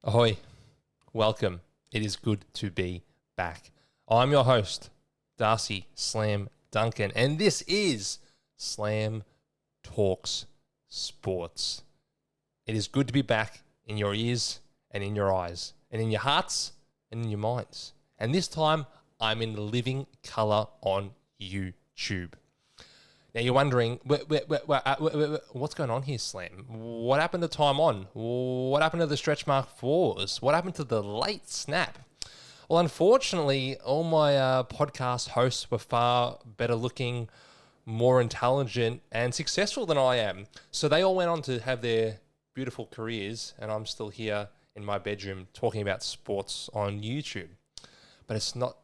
Ahoy, welcome. It is good to be back. I'm your host, Darcy Slam Duncan, and this is Slam Talks Sports. It is good to be back in your ears and in your eyes and in your hearts and in your minds. And this time, I'm in living color on YouTube. Now you're wondering, what's going on here, Slam? What happened to time on? What happened to the stretch mark fours? What happened to the late snap? Well, unfortunately, all my podcast hosts were far better looking, more intelligent, and successful than I am. So they all went on to have their beautiful careers, and I'm still here in my bedroom talking about sports on YouTube. But it's not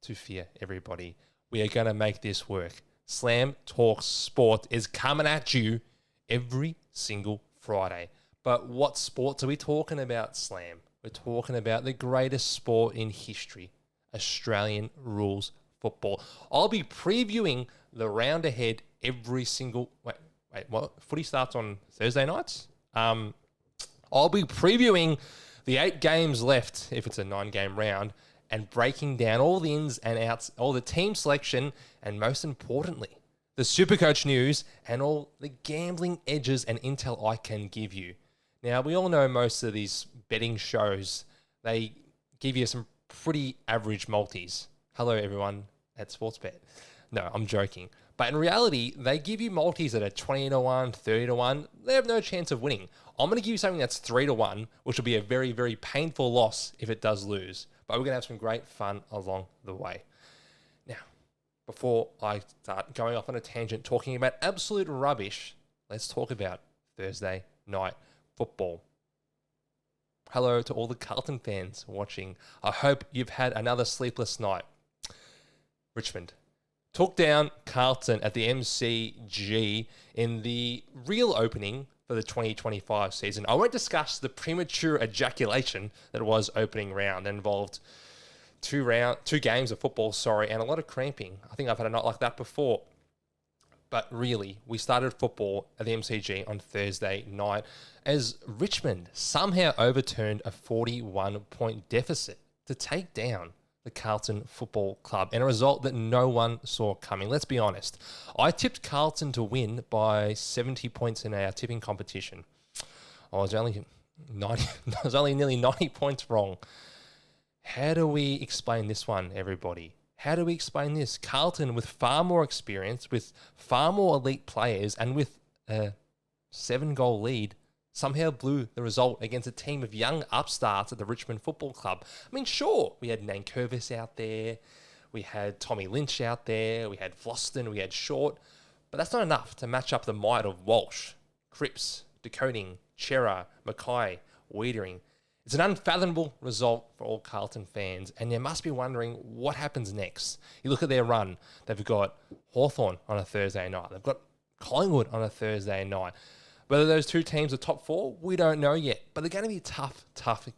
to fear, everybody. We are going to make this work. Slam Talks Sport is coming at you every single Friday. But what sports are we talking about, Slam? We're talking about the greatest sport in history, Australian rules football. I'll be previewing the round ahead every single... Wait, what? Footy starts on Thursday nights? I'll be previewing the 8 games left, if it's a 9-game round, and breaking down all the ins and outs, all the team selection, and most importantly, the SuperCoach news and all the gambling edges and intel I can give you. Now, we all know most of these betting shows, they give you some pretty average multis. Hello, everyone at Sportsbet. No, I'm joking. But in reality, they give you multis that are 20 to 1, 30 to 1. They have no chance of winning. I'm going to give you something that's 3 to 1, which will be a very, very painful loss if it does lose. But we're going to have some great fun along the way. Now, before I start going off on a tangent talking about absolute rubbish, let's talk about Thursday night football. Hello to all the Carlton fans watching. I hope you've had another sleepless night. Richmond took down Carlton at the MCG in the real opening for the 2025 season. I won't discuss the premature ejaculation that was opening round. It involved two games of football, and a lot of cramping. I think I've had a night like that before. But really, we started football at the MCG on Thursday night as Richmond somehow overturned a 41-point deficit to take down the Carlton Football Club, and a result that no one saw coming. Let's be honest. I tipped Carlton to win by 70 points in our tipping competition. I was only nearly 90 points wrong. How do we explain this one, everybody? How do we explain this? Carlton, with far more experience, with far more elite players, and with a 7-goal lead, somehow blew the result against a team of young upstarts at the Richmond Football Club. I mean, sure, we had Nankervis out there, we had Tommy Lynch out there, we had Vlosten, we had Short, but that's not enough to match up the might of Walsh, Cripps, DeConing, Chera, Mackay, Wiedering. It's an unfathomable result for all Carlton fans, and you must be wondering what happens next. You look at their run, they've got Hawthorn on a Thursday night, they've got Collingwood on a Thursday night. Whether those two teams are top 4, we don't know yet. But they're going to be tough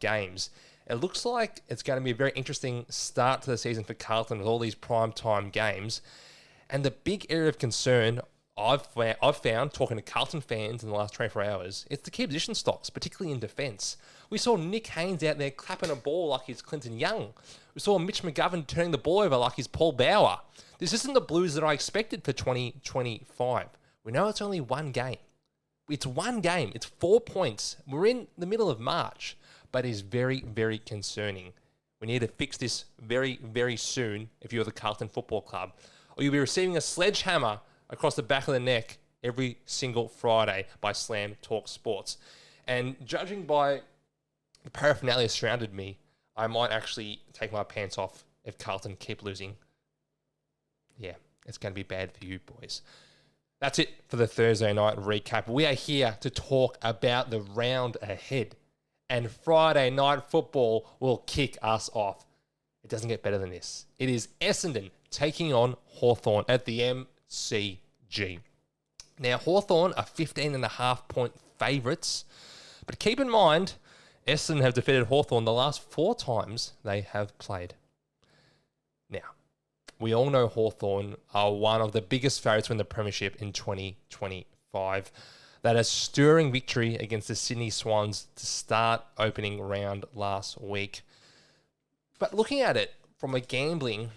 games. It looks like it's going to be a very interesting start to the season for Carlton with all these primetime games. And the big area of concern I've found talking to Carlton fans in the last 24 hours, it's the key position stocks, particularly in defence. We saw Nick Haynes out there clapping a ball like he's Clinton Young. We saw Mitch McGovern turning the ball over like he's Paul Bauer. This isn't the Blues that I expected for 2025. We know it's only one game. It's one game. It's 4 points. We're in the middle of March, but it is very, very concerning. We need to fix this very, very soon if you're the Carlton Football Club, or you'll be receiving a sledgehammer across the back of the neck every single Friday by Slam Talk Sports. And judging by the paraphernalia surrounded me, I might actually take my pants off if Carlton keep losing. Yeah, it's going to be bad for you boys. That's it for the Thursday night recap. We are here to talk about the round ahead, and Friday night football will kick us off. It doesn't get better than this. It is Essendon taking on Hawthorn at the MCG. Now, Hawthorn are 15.5-point favourites, but keep in mind, Essendon have defeated Hawthorn the last 4 times they have played. Now, we all know Hawthorn are one of the biggest favourites to win the premiership in 2025. That a stirring victory against the Sydney Swans to start opening round last week. But looking at it from a gambling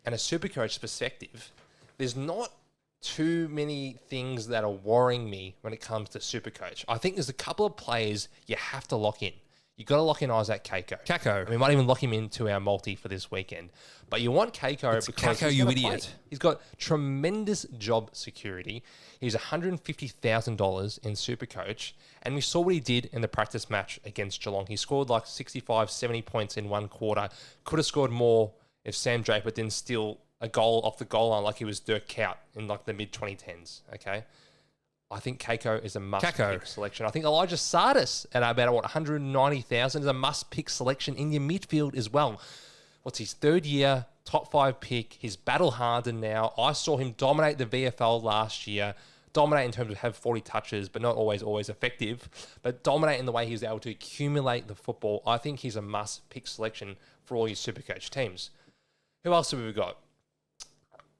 and a SuperCoach perspective, there's not too many things that are worrying me when it comes to SuperCoach. I think there's a couple of players you have to lock in. You got to lock in Isaac Kako. We might even lock him into our multi for this weekend. But you want Kako because Kako, you idiot. He's got tremendous job security. He's $150,000 in SuperCoach. And we saw what he did in the practice match against Geelong. He scored like 65, 70 points in one quarter. Could have scored more if Sam Draper didn't steal a goal off the goal line like he was Dirk Kuyt in like the mid-2010s, okay? I think Kako is a must-pick selection. I think Elijah Sardis at about, 190,000 is a must-pick selection in your midfield as well. What's his third year, top 5 pick. He's battle-hardened now. I saw him dominate the VFL last year. Dominate in terms of have 40 touches, but not always effective. But dominate in the way he was able to accumulate the football. I think he's a must-pick selection for all your SuperCoach teams. Who else have we got?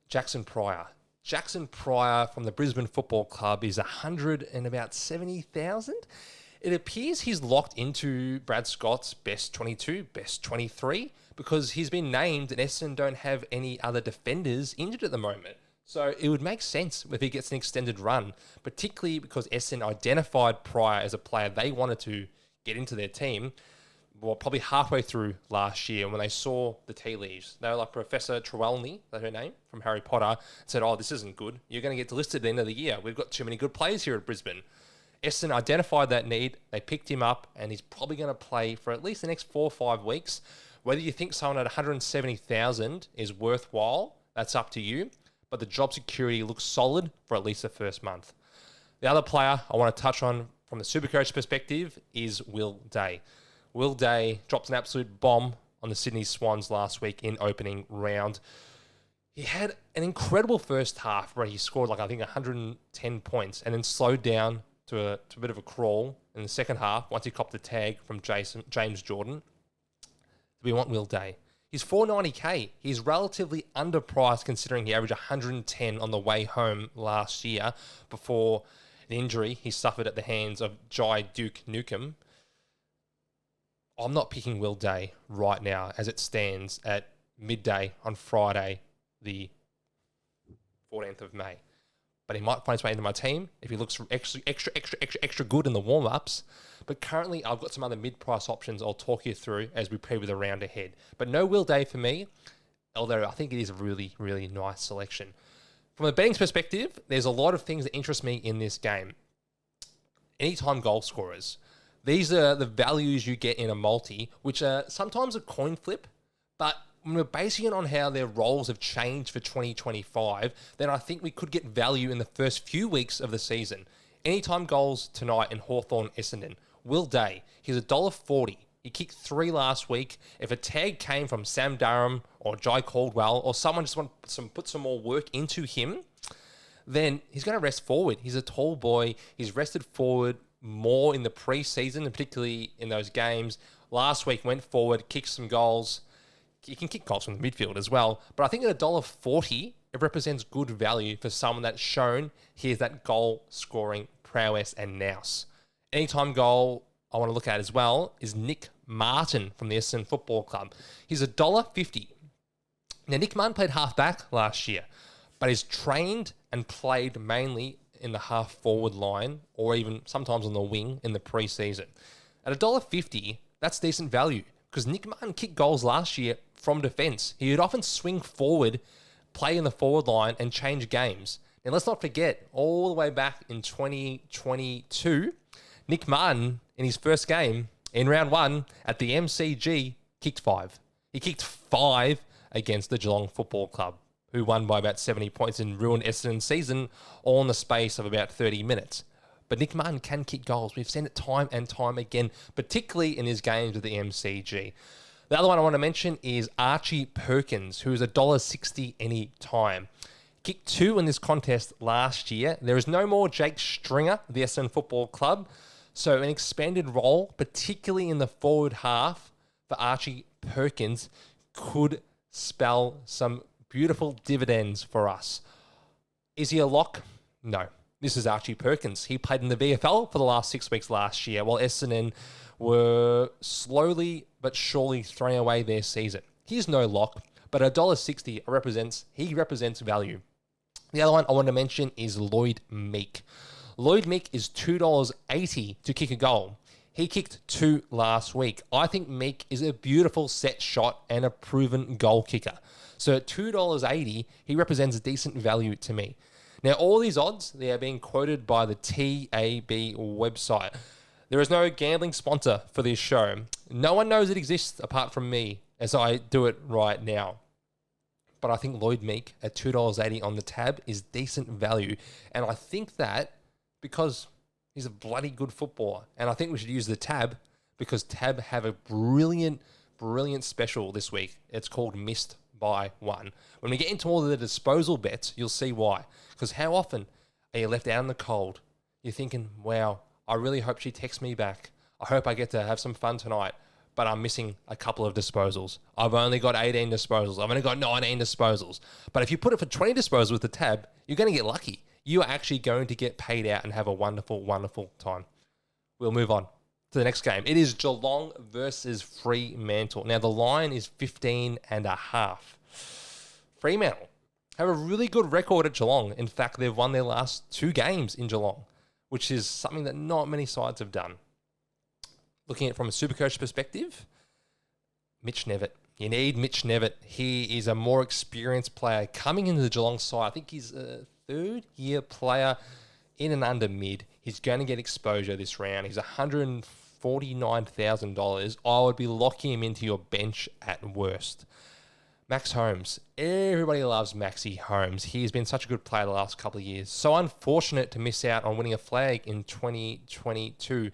Jackson Pryor. Jackson Pryor from the Brisbane Football Club is 170,000. It appears he's locked into Brad Scott's best 22, best 23, because he's been named and Essendon don't have any other defenders injured at the moment. So it would make sense if he gets an extended run, particularly because Essendon identified Pryor as a player they wanted to get into their team. Well, probably halfway through last year when they saw the tea leaves. They were like Professor Trelawney, that's her name, from Harry Potter, said, oh, this isn't good. You're going to get delisted at the end of the year. We've got too many good players here at Brisbane. Essendon identified that need. They picked him up, and he's probably going to play for at least the next 4 or 5 weeks. Whether you think someone at 170,000 is worthwhile, that's up to you. But the job security looks solid for at least the first month. The other player I want to touch on from the SuperCoach perspective is Will Day. Will Day dropped an absolute bomb on the Sydney Swans last week in opening round. He had an incredible first half where he scored like, I think, 110 points and then slowed down to a bit of a crawl in the second half once he copped the tag from James Jordan. We want Will Day. He's $490K. He's relatively underpriced considering he averaged 110 on the way home last year before an injury he suffered at the hands of Jai Duke Nukem. I'm not picking Will Day right now as it stands at midday on Friday, the 14th of May. But he might find his way into my team if he looks extra good in the warm-ups. But currently, I've got some other mid-price options I'll talk you through as we preview the round ahead. But no Will Day for me, although I think it is a really, really nice selection. From a betting perspective, there's a lot of things that interest me in this game. Anytime goal scorers. These are the values you get in a multi, which are sometimes a coin flip, but when we're basing it on how their roles have changed for 2025, then I think we could get value in the first few weeks of the season. Anytime goals tonight in Hawthorn Essendon. Will Day, he's $1.40. He kicked 3 last week. If a tag came from Sam Durham or Jai Caldwell or someone just want to put some more work into him, then he's going to rest forward. He's a tall boy. He's rested forward more in the preseason, and particularly in those games. Last week went forward, kicked some goals. You can kick goals from the midfield as well. But I think at $1.40, it represents good value for someone that's shown here's that goal-scoring prowess and nous. Anytime goal I want to look at as well is Nick Martin from the Essendon Football Club. He's $1.50. Now, Nick Martin played half-back last year, but he's trained and played mainly in the half-forward line or even sometimes on the wing in the preseason. At $1.50, that's decent value because Nick Martin kicked goals last year from defence. He would often swing forward, play in the forward line and change games. Now, let's not forget, all the way back in 2022, Nick Martin, in his first game, in round 1, at the MCG, kicked 5. He kicked 5 against the Geelong Football Club, who won by about 70 points and ruined Essendon's season, all in the space of about 30 minutes. But Nick Martin can kick goals. We've seen it time and time again, particularly in his games with the MCG. The other one I want to mention is Archie Perkins, who is $1.60 any time. Kicked 2 in this contest last year. There is no more Jake Stringer, the Essendon Football Club. So an expanded role, particularly in the forward half for Archie Perkins, could spell some beautiful dividends for us. Is he a lock? No. This is Archie Perkins. He played in the VFL for the last 6 weeks last year, while Essendon were slowly but surely throwing away their season. He's no lock, but $1.60 he represents value. The other one I want to mention is Lloyd Meek. Lloyd Meek is $2.80 to kick a goal. He kicked 2 last week. I think Meek is a beautiful set shot and a proven goal kicker. So at $2.80, he represents decent value to me. Now, all these odds, they are being quoted by the TAB website. There is no gambling sponsor for this show. No one knows it exists apart from me, as I do it right now. But I think Lloyd Meek at $2.80 on the tab is decent value. And I think that because he's a bloody good footballer. And I think we should use the tab because tab have a brilliant special this week. It's called Missed by One. When we get into all the disposal bets, you'll see why. Because how often are you left out in the cold? You're thinking, wow, I really hope she texts me back. I hope I get to have some fun tonight. But I'm missing a couple of disposals. I've only got 18 disposals. I've only got 19 disposals. But if you put it for 20 disposals with the tab, you're going to get lucky. You are actually going to get paid out and have a wonderful, wonderful time. We'll move on to the next game. It is Geelong versus Fremantle. Now, the line is 15.5. Fremantle have a really good record at Geelong. In fact, they've won their last 2 games in Geelong, which is something that not many sides have done. Looking at it from a SuperCoach perspective, Mitch Nevitt. You need Mitch Nevitt. He is a more experienced player coming into the Geelong side. I think he's a third-year player in and under mid. He's going to get exposure this round. He's $149,000. I would be locking him into your bench at worst. Max Holmes. Everybody loves Maxie Holmes. He's been such a good player the last couple of years. So unfortunate to miss out on winning a flag in 2022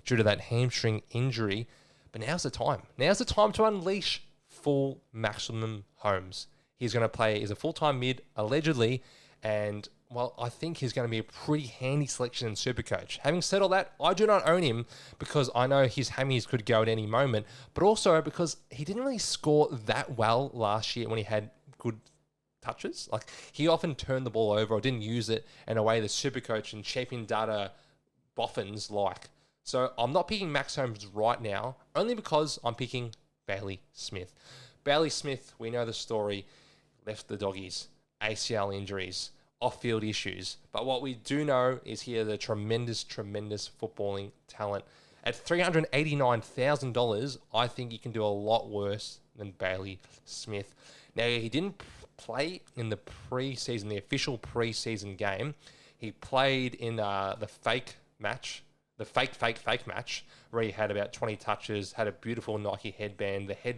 due to that hamstring injury. But now's the time. Now's the time to unleash full maximum Holmes. He's going to play as a full-time mid, allegedly, and, well, I think he's going to be a pretty handy selection in SuperCoach. Having said all that, I do not own him because I know his hammies could go at any moment, but also because he didn't really score that well last year when he had good touches. Like, he often turned the ball over or didn't use it in a way the SuperCoach and champion data boffins like. So I'm not picking Max Holmes right now, only because I'm picking Bailey Smith. Bailey Smith, we know the story, left the Doggies, ACL injuries, off-field issues. But what we do know is he has a tremendous footballing talent. At $389,000, I think you can do a lot worse than Bailey Smith. Now, he didn't play in the preseason, the official preseason game. He played in the fake match, the fake match, where he had about 20 touches, had a beautiful Nike headband. The hair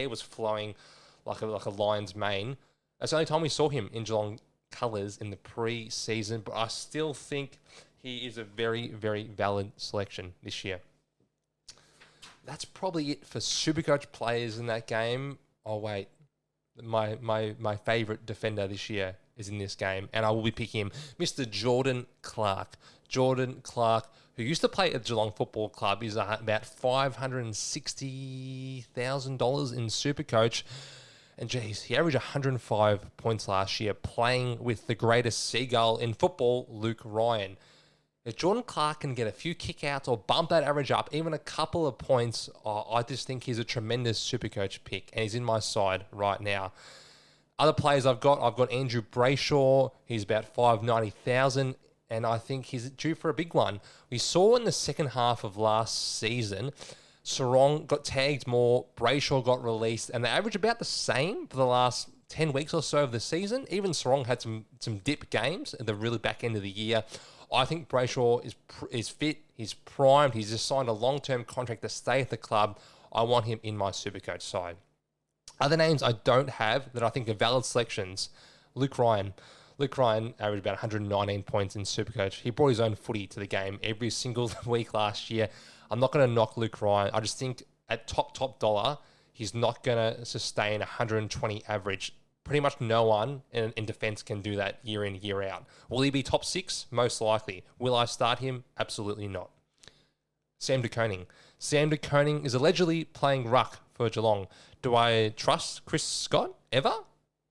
was flowing like a lion's mane. That's the only time we saw him in Geelong colours in the pre-season, but I still think he is a very, very valid selection this year. That's probably it for SuperCoach players in that game. Oh, wait. My favourite defender this year is in this game, and I will be picking him, Mr. Jordan Clark. Jordan Clark, who used to play at Geelong Football Club, is about $560,000 in SuperCoach. And geez, he averaged 105 points last year playing with the greatest seagull in football, Luke Ryan. If Jordan Clark can get a few kickouts or bump that average up, even a couple of points, I just think he's a tremendous SuperCoach pick, and he's in my side right now. Other players I've got Andrew Brayshaw. He's about $590,000, and I think he's due for a big one. We saw in the second half of last season, Sarong got tagged more, Brayshaw got released, and they average about the same for the last 10 weeks or so of the season. Even Sarong had some dip games at the really back end of the year. I think Brayshaw is fit, he's primed, he's just signed a long-term contract to stay at the club. I want him in my SuperCoach side. Other names I don't have that I think are valid selections, Luke Ryan. Luke Ryan averaged about 119 points in SuperCoach. He brought his own footy to the game every single week last year. I'm not going to knock Luke Ryan. I just think at top dollar, he's not going to sustain 120 average. Pretty much no one in defence can do that year in, year out. Will he be top 6? Most likely. Will I start him? Absolutely not. Sam de Koning. Sam de Koning is allegedly playing ruck for Geelong. Do I trust Chris Scott ever?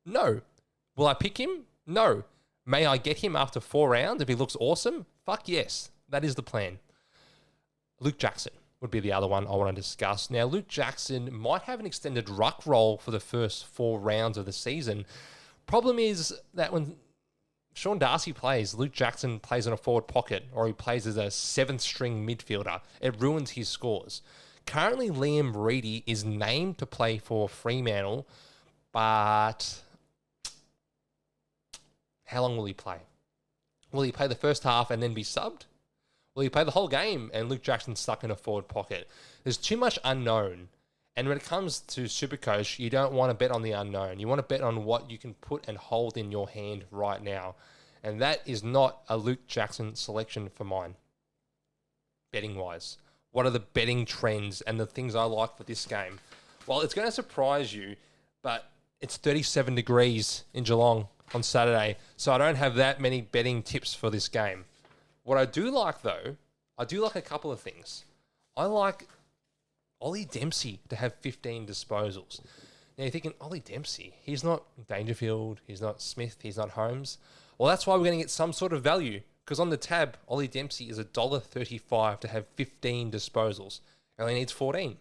No. Will I pick him? No. May I get him after 4 rounds if he looks awesome? Fuck yes. That is the plan. Luke Jackson would be the other one I want to discuss. Now, Luke Jackson might have an extended ruck role for the first 4 rounds of the season. Problem is that when Sean Darcy plays, Luke Jackson plays in a forward pocket, or he plays as a 7th string midfielder. It ruins his scores. Currently, Liam Reedy is named to play for Fremantle, but how long will he play? Will he play the first half and then be subbed? Will he play the whole game and Luke Jackson stuck in a forward pocket? There's too much unknown. And when it comes to SuperCoach, you don't want to bet on the unknown. You want to bet on what you can put and hold in your hand right now. And that is not a Luke Jackson selection for mine, betting-wise. What are the betting trends and the things I like for this game? Well, it's going to surprise you, but it's 37 degrees in Geelong on Saturday, so I don't have that many betting tips for this game. What I do like, though, I do like a couple of things. I like Ollie Dempsey to have 15 disposals. Now, you're thinking, Ollie Dempsey, he's not Dangerfield, he's not Smith, he's not Holmes. Well, that's why we're going to get some sort of value, because on the tab, Ollie Dempsey is $1.35 to have 15 disposals. He only needs 14.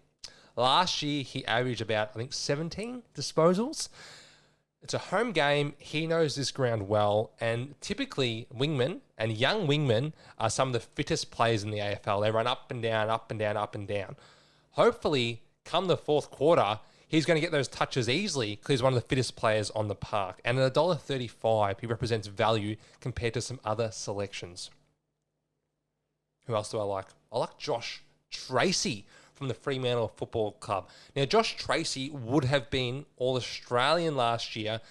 Last year, he averaged about, 17 disposals. It's a home game. He knows this ground well. And typically, wingmen and young wingmen are some of the fittest players in the AFL. They run up and down, up and down, up and down. Hopefully, come the fourth quarter, he's going to get those touches easily because he's one of the fittest players on the park. And at $1.35, he represents value compared to some other selections. Who else do I like? I like Josh Tracy from the Fremantle Football Club. Now, Josh Tracy would have been All-Australian last year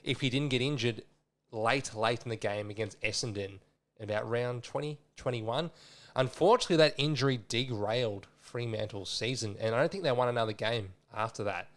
if he didn't get injured late in the game against Essendon in about round 20, 21. Unfortunately, that injury derailed Fremantle's season, and I don't think they won another game after that.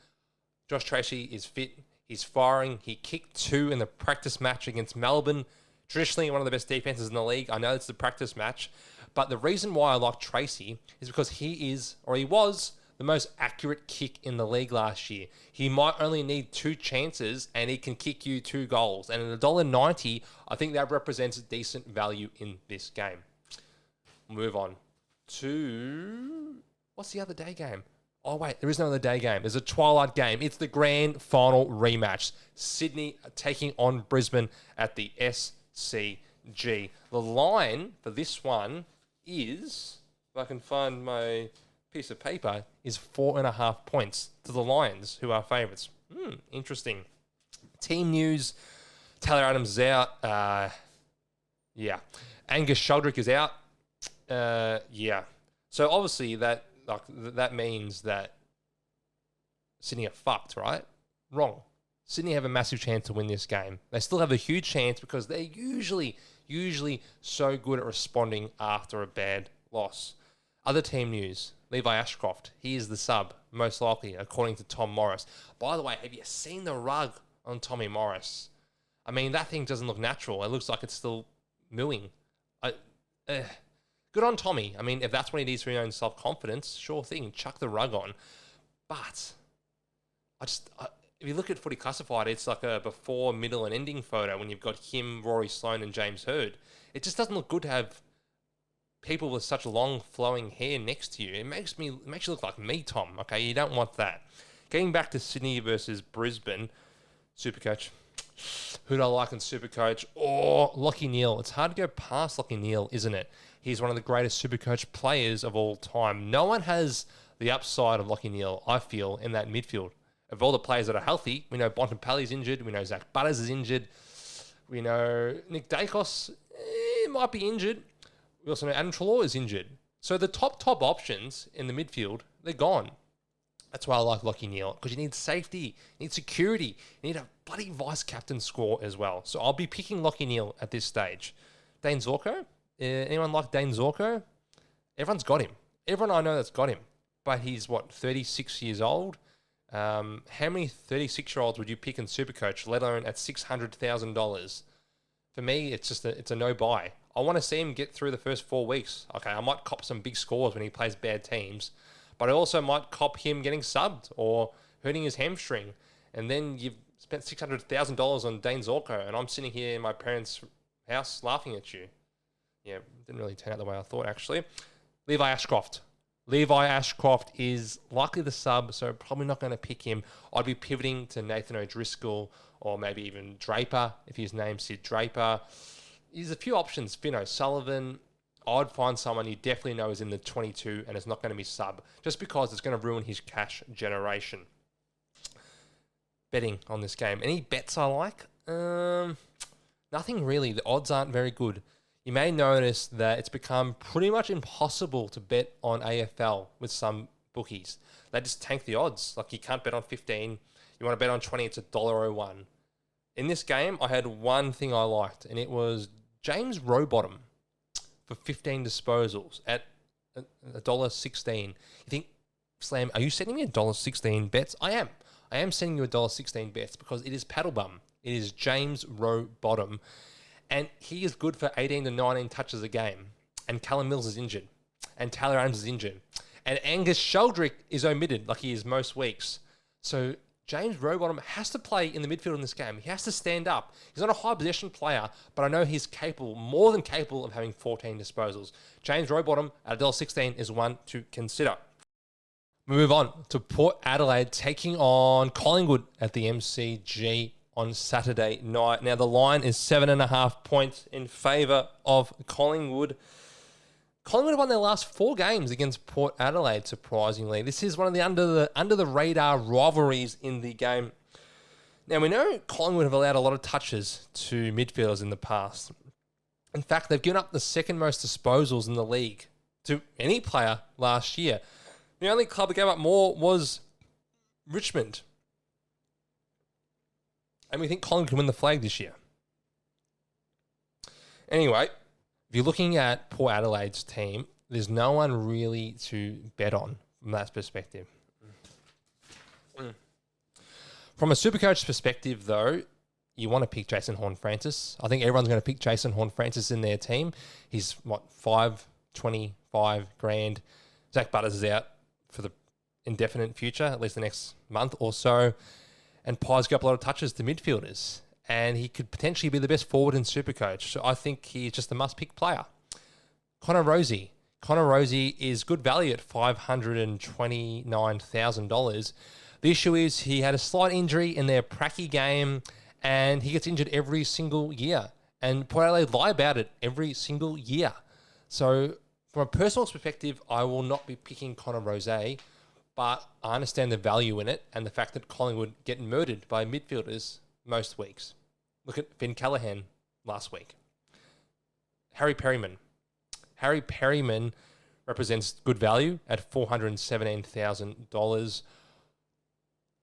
Josh Tracy is fit. He's firing. He kicked 2 in the practice match against Melbourne. Traditionally, one of the best defenses in the league. I know it's the practice match, but the reason why I like Tracy is because he was the most accurate kick in the league last year. He might only need 2 chances and he can kick you 2 goals. And at $1.90, I think that represents decent value in this game. We'll move on to... what's the other day game? Oh, wait, there is no other day game. There's a twilight game. It's the grand final rematch. Sydney taking on Brisbane at the SCG. The line for this one is, if I can find my piece of paper, is 4.5 points to the Lions, who are favourites. Interesting. Team news, Taylor Adams is out. Angus Shuldrick is out. So obviously that means that Sydney are fucked, right? Wrong. Sydney have a massive chance to win this game. They still have a huge chance because they're usually so good at responding after a bad loss. Other team news, Levi Ashcroft. He is the sub, most likely, according to Tom Morris. By the way, have you seen the rug on Tommy Morris? I mean, that thing doesn't look natural. It looks like it's still mooing. Good on Tommy. I mean, if that's what he needs for his own self-confidence, sure thing, chuck the rug on. But if you look at Footy Classified, it's like a before, middle, and ending photo when you've got him, Rory Sloane, and James Hird. It just doesn't look good to have people with such long, flowing hair next to you. It makes you look like me, Tom. Okay, you don't want that. Getting back to Sydney versus Brisbane, SuperCoach. Who do I like in SuperCoach? Lachie Neale. It's hard to go past Lachie Neale, isn't it? He's one of the greatest SuperCoach players of all time. No one has the upside of Lachie Neale, I feel, in that midfield. Of all the players that are healthy, we know Bontempelli's injured. We know Zach Butters is injured. We know Nick Dacos might be injured. We also know Adam Treloar is injured. So the top options in the midfield, they're gone. That's why I like Lachie Neale, because you need safety, you need security, you need a bloody vice-captain score as well. So I'll be picking Lachie Neale at this stage. Dane Zorko? Anyone like Dane Zorko? Everyone's got him. Everyone I know that's got him. But he's, 36 years old? How many 36-year-olds would you pick in SuperCoach, let alone at $600,000? For me, it's a no-buy. I want to see him get through the first 4 weeks. Okay, I might cop some big scores when he plays bad teams, but I also might cop him getting subbed or hurting his hamstring. And then you've spent $600,000 on Dane Zorko, and I'm sitting here in my parents' house laughing at you. Yeah, didn't really turn out the way I thought, actually. Levi Ashcroft. Levi Ashcroft is likely the sub, so probably not going to pick him. I'd be pivoting to Nathan O'Driscoll or maybe even Draper, if his name's Sid Draper. There's a few options. Finn O'Sullivan. I'd find someone you definitely know is in the 22 and is not going to be sub, just because it's going to ruin his cash generation. Betting on this game. Any bets I like? Nothing really. The odds aren't very good. You may notice that it's become pretty much impossible to bet on AFL with some bookies. They just tank the odds. Like, you can't bet on 15. You want to bet on 20, it's $1.01. In this game, I had one thing I liked, and it was James Rowbottom for 15 disposals at $1.16. You think, Slam, are you sending me $1.16 bets? I am. I am sending you $1.16 bets because it is Paddle Bum. It is James Rowbottom. And he is good for 18 to 19 touches a game. And Callum Mills is injured. And Taylor Adams is injured. And Angus Sheldrick is omitted like he is most weeks. So James Rowbottom has to play in the midfield in this game. He has to stand up. He's not a high possession player, but I know he's capable, more than capable, of having 14 disposals. James Rowbottom at $1.16 is one to consider. We move on to Port Adelaide taking on Collingwood at the MCG on Saturday night. Now, the line is 7.5 points in favour of Collingwood. Collingwood have won their last 4 games against Port Adelaide, surprisingly. This is one of the under the radar rivalries in the game. Now, we know Collingwood have allowed a lot of touches to midfielders in the past. In fact, they've given up the second most disposals in the league to any player last year. The only club that gave up more was Richmond. And we think Collingwood can win the flag this year. Anyway, if you're looking at Port Adelaide's team, there's no one really to bet on from that perspective. From a SuperCoach perspective, though, you want to pick Jason Horne-Francis. I think everyone's going to pick Jason Horne-Francis in their team. He's, $525 grand. Zach Butters is out for the indefinite future, at least the next month or so. And Pies got up a lot of touches to midfielders. And he could potentially be the best forward in SuperCoach. So I think he's just a must-pick player. Connor Rozee. Connor Rozee is good value at $529,000. The issue is he had a slight injury in their Pracky game, and he gets injured every single year. And Port Adelaide lie about it every single year. So from a personal perspective, I will not be picking Connor Rozee. But I understand the value in it and the fact that Collingwood get murdered by midfielders most weeks. Look at Finn Callaghan last week. Harry Perryman. Harry Perryman represents good value at $417,000.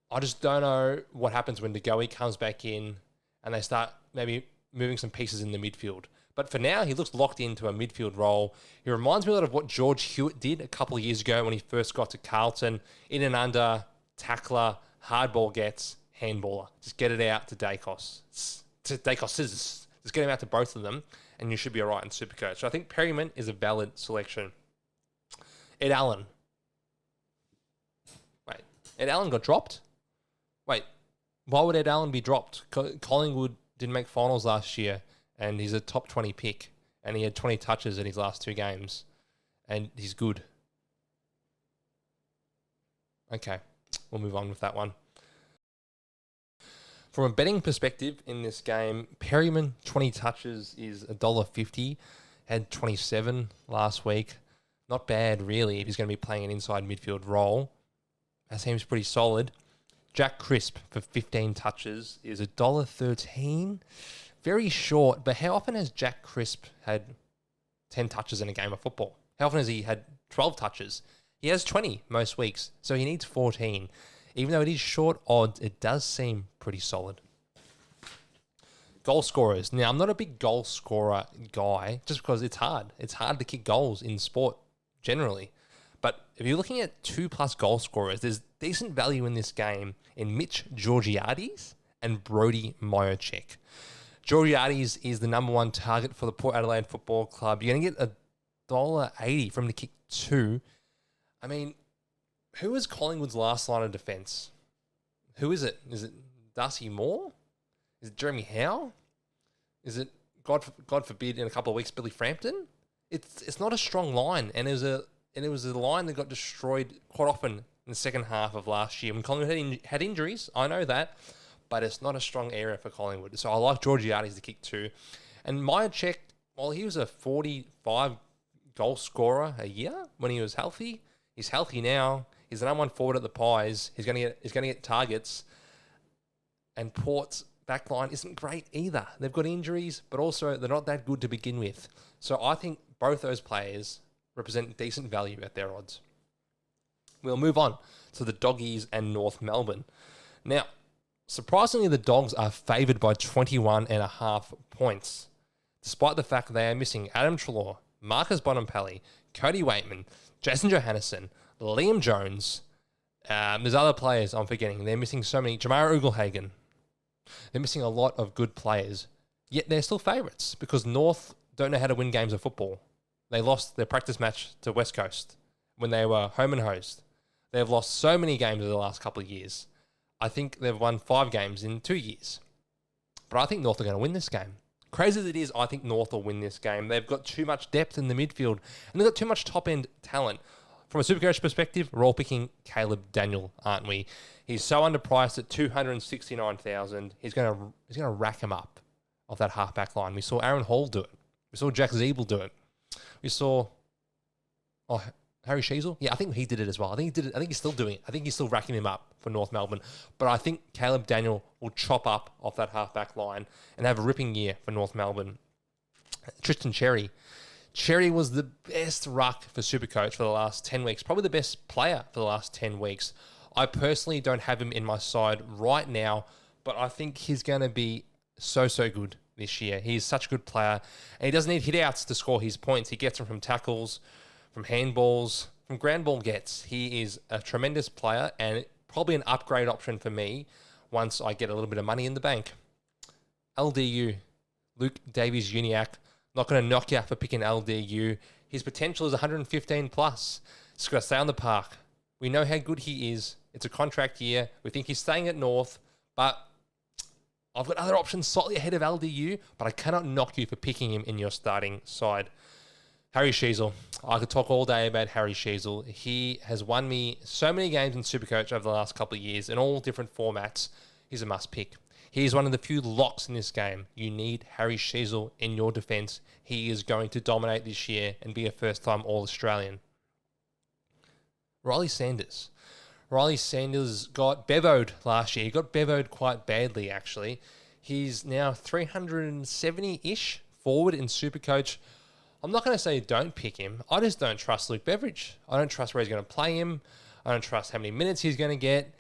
I just don't know what happens when DeGoey comes back in and they start maybe moving some pieces in the midfield. But for now, he looks locked into a midfield role. He reminds me a lot of what George Hewitt did a couple of years ago when he first got to Carlton. In and under, tackler, hardball gets, handballer. Just get it out to Dacos. To Dacos Scissors. Just get him out to both of them, and you should be all right in SuperCoach. So I think Perryman is a valid selection. Ed Allen. Wait, Ed Allen got dropped? Wait, why would Ed Allen be dropped? Collingwood didn't make finals last year. And he's a top 20 pick. And he had 20 touches in his last 2 games. And he's good. Okay, we'll move on with that one. From a betting perspective in this game, Perryman, 20 touches is $1.50. Had 27 last week. Not bad, really, if he's going to be playing an inside midfield role. That seems pretty solid. Jack Crisp for 15 touches is $1.13. Very short, but how often has Jack Crisp had 10 touches in a game of football? How often has he had 12 touches? He has 20 most weeks, so he needs 14. Even though it is short odds, it does seem pretty solid. Goal scorers. Now, I'm not a big goal scorer guy, just because it's hard. It's hard to kick goals in sport generally. But if you're looking at 2+ goal scorers, there's decent value in this game in Mitch Georgiades and Brody Miochek. Georgiades is the number 1 target for the Port Adelaide Football Club. You're going to get $1.80 from the kick 2. Who is Collingwood's last line of defence? Who is it? Is it Darcy Moore? Is it Jeremy Howe? Is it, God forbid, in a couple of weeks, Billy Frampton? It's not a strong line, and it was a line that got destroyed quite often in the second half of last year when Collingwood had injuries. I know that, but it's not a strong area for Collingwood. So I like Georgiades to kick too. And Myercheck, while he was a 45 goal scorer a year when he was healthy, he's healthy now. He's the number one forward at the Pies. He's going to get targets. And Port's backline isn't great either. They've got injuries, but also they're not that good to begin with. So I think both those players represent decent value at their odds. We'll move on to the Doggies and North Melbourne. Now, surprisingly, the Dogs are favoured by 21.5 points, despite the fact they are missing Adam Treloar, Marcus Bonampelli, Cody Waitman, Jason Johannesson, Liam Jones. There's other players I'm forgetting. They're missing so many. Jamara Ugelhagen. They're missing a lot of good players, yet they're still favourites because North don't know how to win games of football. They lost their practice match to West Coast when they were home and host. They've lost so many games in the last couple of years. I think they've won 5 games in 2 years. But I think North are going to win this game. Crazy as it is, I think North will win this game. They've got too much depth in the midfield, and they've got too much top-end talent. From a Supercoach perspective, we're all picking Caleb Daniel, aren't we? He's so underpriced at $269,000. He's going to rack him up off that half-back line. We saw Aaron Hall do it. We saw Jack Zeeble do it. We saw Harry Sheasel. Yeah, I think he did it as well. I think he did it. I think he's still doing it. I think he's still racking him up for North Melbourne. But I think Caleb Daniel will chop up off that half-back line and have a ripping year for North Melbourne. Tristan Cherry. Cherry was the best ruck for Supercoach for the last 10 weeks. Probably the best player for the last 10 weeks. I personally don't have him in my side right now, but I think he's going to be so good this year. He's such a good player, and he doesn't need hit-outs to score his points. He gets them from tackles, from handballs, from ground ball gets. He is a tremendous player and probably an upgrade option for me once I get a little bit of money in the bank. LDU, Luke Davies-Uniacke. Not going to knock you for picking LDU. His potential is 115 plus. He's got to stay on the park. We know how good he is. It's a contract year. We think he's staying at North, but I've got other options slightly ahead of LDU, but I cannot knock you for picking him in your starting side. Harry Sheasel. I could talk all day about Harry Sheasel. He has won me so many games in Supercoach over the last couple of years in all different formats. He's a must pick. He's one of the few locks in this game. You need Harry Sheasel in your defence. He is going to dominate this year and be a first-time All-Australian. Riley Sanders. Riley Sanders got bevoed last year. He got bevoed quite badly, actually. He's now 370-ish forward in Supercoach. I'm not going to say don't pick him. I just don't trust Luke Beveridge. I don't trust where he's going to play him. I don't trust how many minutes he's going to get.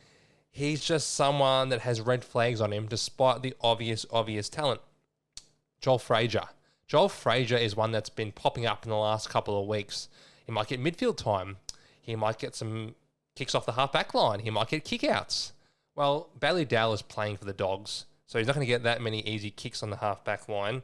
He's just someone that has red flags on him despite the obvious talent. Joel Frazier. Joel Frazier is one that's been popping up in the last couple of weeks. He might get midfield time. He might get some kicks off the half-back line. He might get kick-outs. Well, Bailey Dale is playing for the Dogs, so he's not going to get that many easy kicks on the half-back line.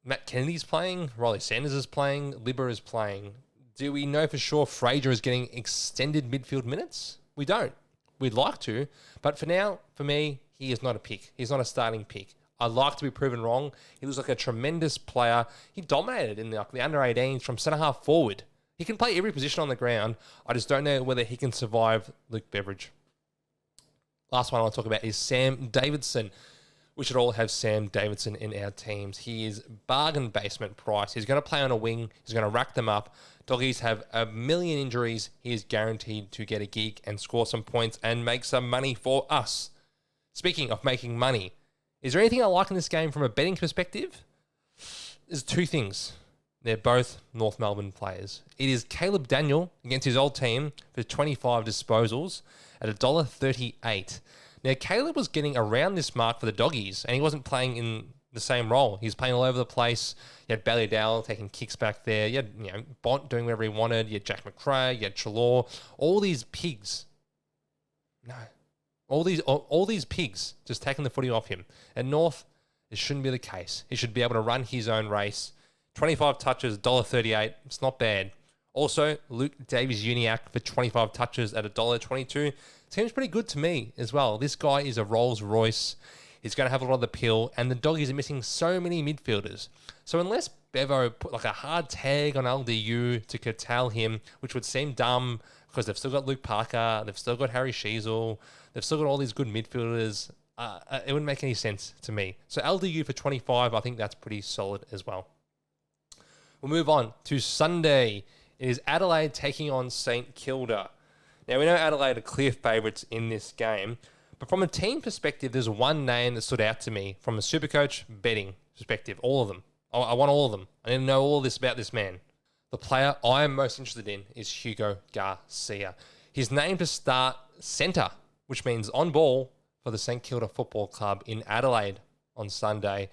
Matt Kennedy's playing. Riley Sanders is playing. Libba is playing. Do we know for sure Frazier is getting extended midfield minutes? We don't. We'd like to, but for now, for me, he is not a pick. He's not a starting pick. I'd like to be proven wrong. He looks like a tremendous player. He dominated in the under-18s from centre-half forward. He can play every position on the ground. I just don't know whether he can survive Luke Beveridge. Last one I want to talk about is Sam Davidson. We should all have Sam Davidson in our teams. He is bargain basement price. He's going to play on a wing. He's going to rack them up. Doggies have a million injuries. He is guaranteed to get a gig and score some points and make some money for us. Speaking of making money, is there anything I like in this game from a betting perspective? There's 2 things. They're both North Melbourne players. It is Caleb Daniel against his old team for 25 disposals at $1.38. Now, Caleb was getting around this mark for the Doggies, and he wasn't playing in the same role. He was playing all over the place. You had Bailey Dowell taking kicks back there. You had Bont doing whatever he wanted. You had Jack McRae. You had Treloar. All these pigs. No. All these pigs just taking the footy off him. At North, it shouldn't be the case. He should be able to run his own race. 25 touches, $1.38. It's not bad. Also, Luke Davies-Uniacke for 25 touches at $1.22. Seems pretty good to me as well. This guy is a Rolls Royce. He's going to have a lot of the pill, and the Doggies are missing so many midfielders. So unless Bevo put like a hard tag on LDU to curtail him, which would seem dumb because they've still got Luke Parker, they've still got Harry Sheasel, they've still got all these good midfielders, it wouldn't make any sense to me. So LDU for 25, I think that's pretty solid as well. We'll move on to Sunday. It is Adelaide taking on St Kilda. Now, we know Adelaide are clear favourites in this game, but from a team perspective, there's one name that stood out to me from a SuperCoach betting perspective, all of them. I want all of them. I need to know all this about this man. The player I am most interested in is Hugo Garcia. He's named to start centre, which means on ball for the St Kilda Football Club in Adelaide on Sunday.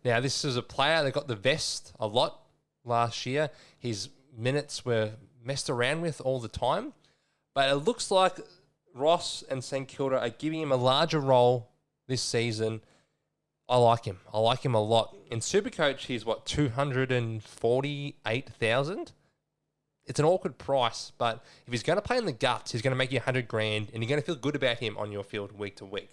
Now, this is a player that got the vest a lot last year. His minutes were messed around with all the time, but it looks like Ross and St Kilda are giving him a larger role this season. I like him. I like him a lot. In SuperCoach, he's 248,000. It's an awkward price, but if he's going to play in the guts, he's going to make you 100 grand, and you're going to feel good about him on your field week to week.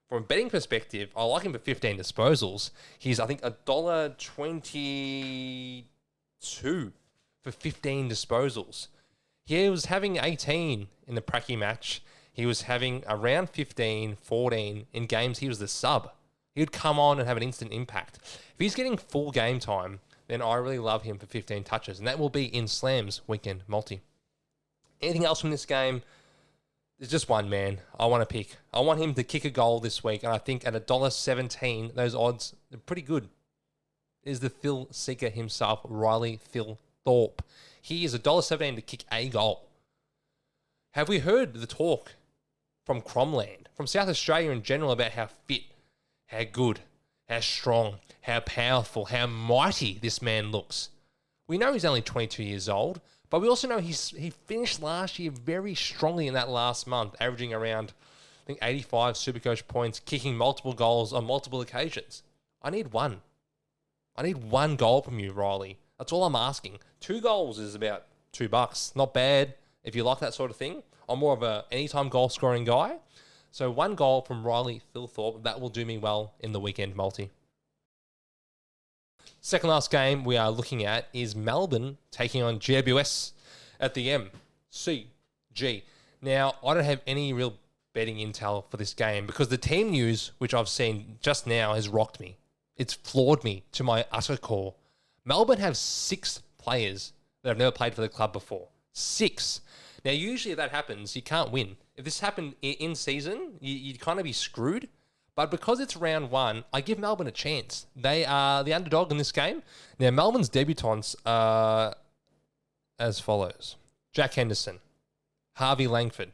From a betting perspective, I like him for 15 disposals. He's, I think, $1.22 for 15 disposals. He was having 18 in the Pracky match. He was having around 15, 14 in games he was the sub. He would come on and have an instant impact. If he's getting full game time, then I really love him for 15 touches, and that will be in Slam's weekend multi. Anything else from this game? There's just one man I want to pick. I want him to kick a goal this week, and I think at $1.17, those odds are pretty good. Is the Phil Seeker himself, Riley Phil Thorpe. He is $1.17 to kick a goal. Have we heard the talk from Cromland, from South Australia in general, about how fit, how good, how strong, how powerful, how mighty this man looks? We know he's only 22 years old, but we also know he finished last year very strongly in that last month, averaging around, I think, 85 SuperCoach points, kicking multiple goals on multiple occasions. I need one. I need one goal from you, Riley. That's all I'm asking. 2 goals is about $2. Not bad if you like that sort of thing. I'm more of a anytime goal scoring guy. So 1 goal from Riley Philthorpe, that will do me well in the weekend multi. Second last game we are looking at is Melbourne taking on GWS at the MCG. Now, I don't have any real betting intel for this game because the team news, which I've seen just now, has rocked me. It's floored me to my utter core. Melbourne have 6 players that have never played for the club before. 6. Now, usually if that happens, you can't win. If this happened in season, you'd kind of be screwed. But because it's round 1, I give Melbourne a chance. They are the underdog in this game. Now, Melbourne's debutants are as follows. Jack Henderson, Harvey Langford,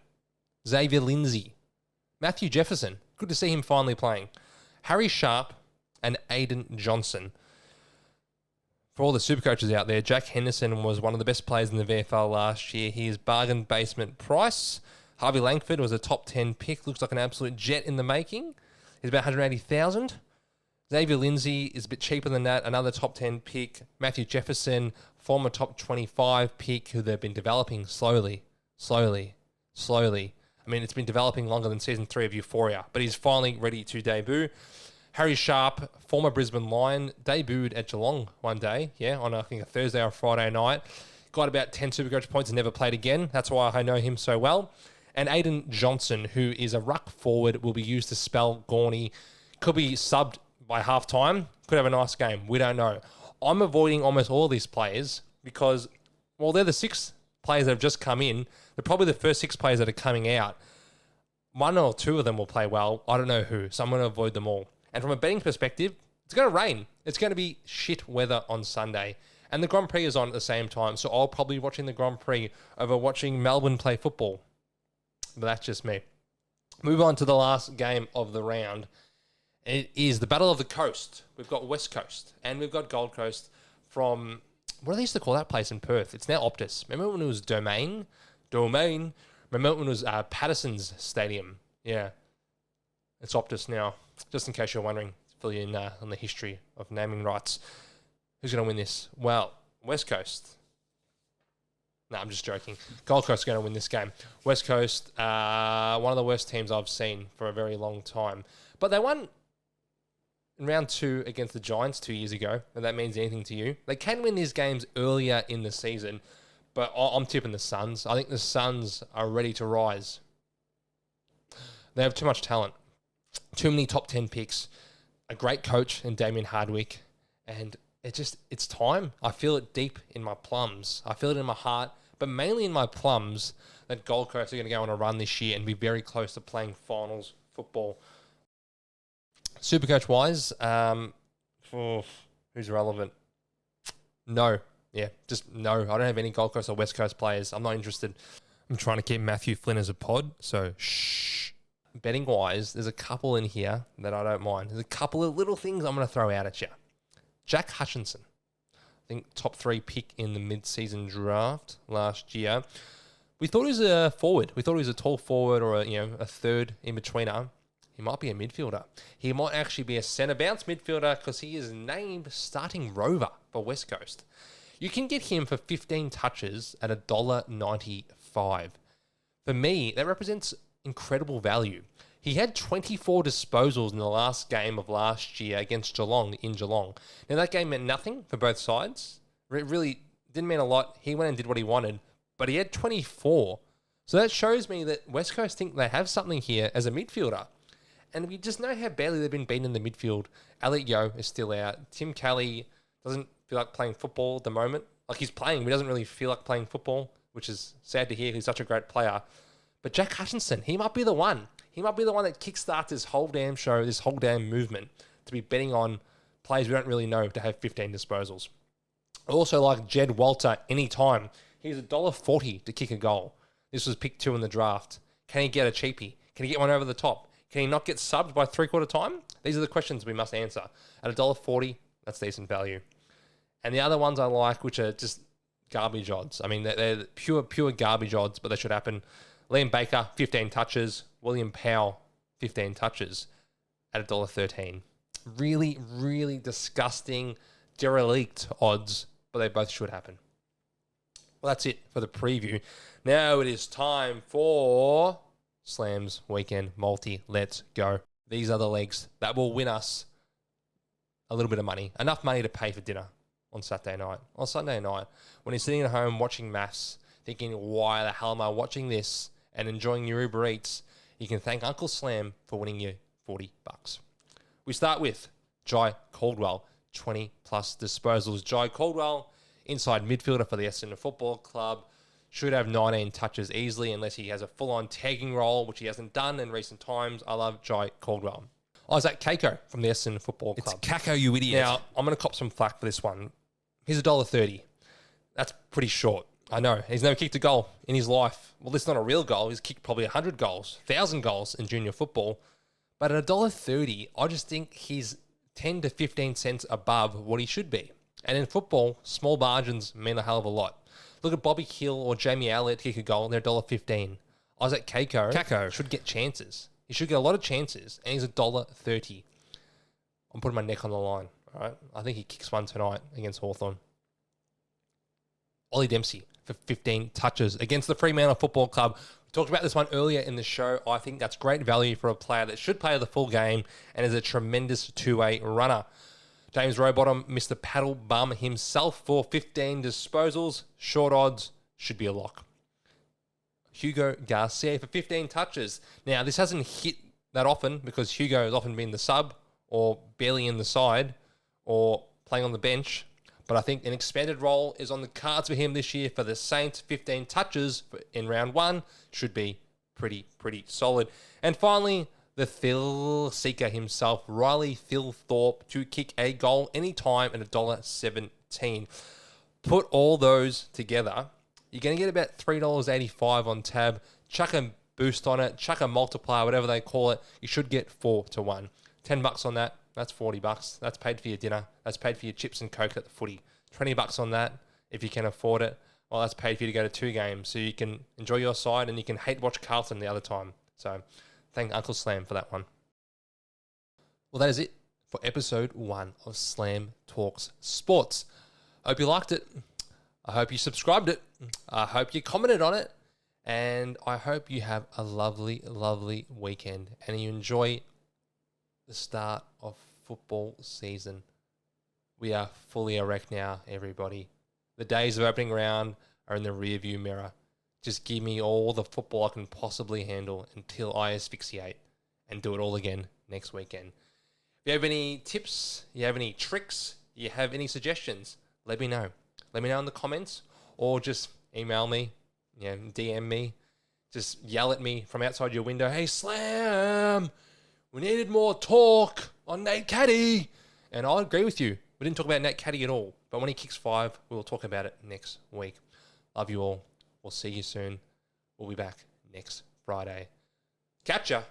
Xavier Lindsay, Matthew Jefferson. Good to see him finally playing. Harry Sharp and Aiden Johnson. For all the super coaches out there, Jack Henderson was one of the best players in the VFL last year. He is bargain basement price. Harvey Langford was a top 10 pick. Looks like an absolute jet in the making. He's about 180,000. Xavier Lindsay is a bit cheaper than that. Another top 10 pick. Matthew Jefferson, former top 25 pick who they've been developing slowly. I mean, it's been developing longer than season 3 of Euphoria, but he's finally ready to debut. Harry Sharp, former Brisbane Lion, debuted at Geelong one day, on I think a Thursday or Friday night. Got about 10 Supercoach points and never played again. That's why I know him so well. And Aiden Johnson, who is a ruck forward, will be used to spell Gorney. Could be subbed by half-time. Could have a nice game. We don't know. I'm avoiding almost all these players because, well, they're the 6 players that have just come in. They're probably the first 6 players that are coming out. 1 or 2 of them will play well. I don't know who, so I'm going to avoid them all. And from a betting perspective, it's going to rain. It's going to be shit weather on Sunday. And the Grand Prix is on at the same time, so I'll probably be watching the Grand Prix over watching Melbourne play football. But that's just me. Move on to the last game of the round. It is the Battle of the Coast. We've got West Coast and we've got Gold Coast from, what do they used to call that place in Perth? It's now Optus. Remember when it was Domain? Remember when it was Patterson's Stadium? Yeah. It's Optus now. Just in case you're wondering, fill you in on the history of naming rights. Who's going to win this? Well, West Coast. No, I'm just joking. Gold Coast are going to win this game. West Coast, one of the worst teams I've seen for a very long time. But they won in round 2 against the Giants 2 years ago, if that means anything to you. They can win these games earlier in the season, but I'm tipping the Suns. I think the Suns are ready to rise. They have too much talent. Too many top 10 picks. A great coach in Damien Hardwick. And it's time. I feel it deep in my plums. I feel it in my heart, but mainly in my plums, that Gold Coast are going to go on a run this year and be very close to playing finals football. SuperCoach wise, who's relevant? No. Yeah, just no. I don't have any Gold Coast or West Coast players. I'm not interested. I'm trying to keep Matthew Flynn as a pod, so shh. Betting wise, there's a couple in here that I don't mind. There's a couple of little things I'm going to throw out at you. Jack Hutchinson, I think top 3 pick in the mid-season draft last year. We thought he was a forward. We thought he was a tall forward or a third in-betweener. He might be a midfielder. He might actually be a centre bounce midfielder because he is named starting rover for West Coast. You can get him for 15 touches at $1.95. For me, that represents incredible value. He had 24 disposals in the last game of last year against Geelong in Geelong. Now, that game meant nothing for both sides. It really didn't mean a lot. He went and did what he wanted, but he had 24. So that shows me that West Coast think they have something here as a midfielder. And we just know how badly they've been beaten in the midfield. Elliot Yeo is still out. Tim Kelly doesn't feel like playing football at the moment. Like, he's playing, but he doesn't really feel like playing football, which is sad to hear. He's such a great player. But Jack Hutchinson, he might be the one. He might be the one that kickstarts this whole damn show, this whole damn movement to be betting on players we don't really know to have 15 disposals. I also like Jed Walter anytime. He's $1.40 to kick a goal. This was pick 2 in the draft. Can he get a cheapie? Can he get one over the top? Can he not get subbed by 3/4 time? These are the questions we must answer. At $1.40, that's decent value. And the other ones I like, which are just garbage odds. I mean, they're pure garbage odds, but they should happen. Liam Baker, 15 touches. William Powell, 15 touches at $1.13. Really, really disgusting, derelict odds, but they both should happen. Well, that's it for the preview. Now it is time for Slams Weekend Multi. Let's go. These are the legs that will win us a little bit of money. Enough money to pay for dinner on Saturday night. On Sunday night, when you're sitting at home watching maths, thinking, why the hell am I watching this? And enjoying your Uber Eats, you can thank Uncle Slam for winning you $40. We start with Jai Caldwell, 20 plus disposals. Jai Caldwell, inside midfielder for the Essendon Football Club, should have 19 touches easily unless he has a full-on tagging role, which he hasn't done in recent times. I love Jai Caldwell. Isaac Kako from the Essendon Football Club. It's Kako, you idiot. Now, I'm going to cop some flack for this one. He's $1.30. That's pretty short. I know. He's never kicked a goal in his life. Well, this is not a real goal. He's kicked probably 100 goals, 1,000 goals in junior football. But at $1.30, I just think he's 10 to 15 cents above what he should be. And in football, small margins mean a hell of a lot. Look at Bobby Hill or Jamie Elliott kick a goal, and they're $1.15. Isaac Kako should get chances. He should get a lot of chances, and he's $1.30. I'm putting my neck on the line. All right, I think he kicks one tonight against Hawthorn. Ollie Dempsey for 15 touches against the Fremantle Football Club. We talked about this one earlier in the show. I think that's great value for a player that should play the full game and is a tremendous two-way runner. James Rowbottom, Mr. Paddle Bum himself for 15 disposals. Short odds, should be a lock. Hugo Garcia for 15 touches. Now, this hasn't hit that often because Hugo has often been the sub or barely in the side or playing on the bench. But I think an expanded role is on the cards for him this year for the Saints. 15 touches in round 1 should be pretty solid. And finally, the Phil Seeker himself, Riley Phil Thorpe, to kick a goal anytime at $1.17. Put all those together, you're going to get about $3.85 on tab. Chuck a boost on it, chuck a multiplier, whatever they call it. You should get 4 to 1. $10 on that, that's $40. That's paid for your dinner. That's paid for your chips and Coke at the footy. $20 on that, if you can afford it. Well, that's paid for you to go to 2 games, so you can enjoy your side and you can hate watch Carlton the other time. So thank Uncle Slam for that one. Well, that is it for episode 1 of Slam Talks Sports. I hope you liked it. I hope you subscribed it. I hope you commented on it. And I hope you have a lovely, lovely weekend. And you enjoy the start of football season. We are fully erect now, everybody. The days of opening round are in the rearview mirror. Just give me all the football I can possibly handle until I asphyxiate and do it all again next weekend. If you have any tips, you have any tricks, you have any suggestions, let me know. Let me know in the comments or just email me, DM me. Just yell at me from outside your window, "Hey, Slam, we needed more talk on Nate Caddy." And I'll agree with you. We didn't talk about Nate Caddy at all. But when he kicks 5, we'll talk about it next week. Love you all. We'll see you soon. We'll be back next Friday. Catch ya.